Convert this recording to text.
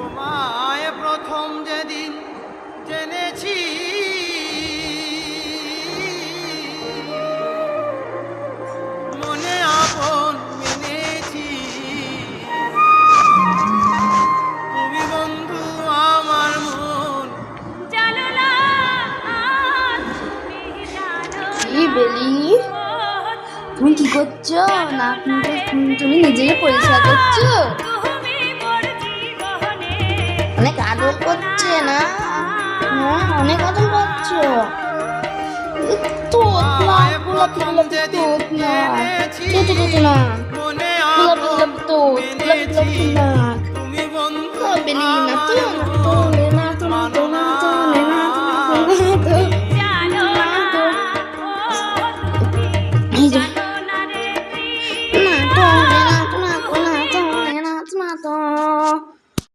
তোমায় প্রথম যেদিন জেনেছি, মনে আপন মেনেছি। তুমি বন্ধু আমার মন জানো না, তুমি জানো কি বেলি, তুমি কি করছো? না তুমি নিজেই পরিষ্কার করছো? অনেক আদর করছে না? হ্যাঁ, অনেক আদর করছো। তোতলা গোলাপি গোলাপি তোতলা, তোতলা গোলাপি গোলাপি গোলাপি গোলাপি না। তুমি বন্ধু বেলি না তো, না তো, না তো, না তো, না তো, না তো, না তো, না তো। এই যে না তো, না তো, না তো, না তো, না তো, না তো।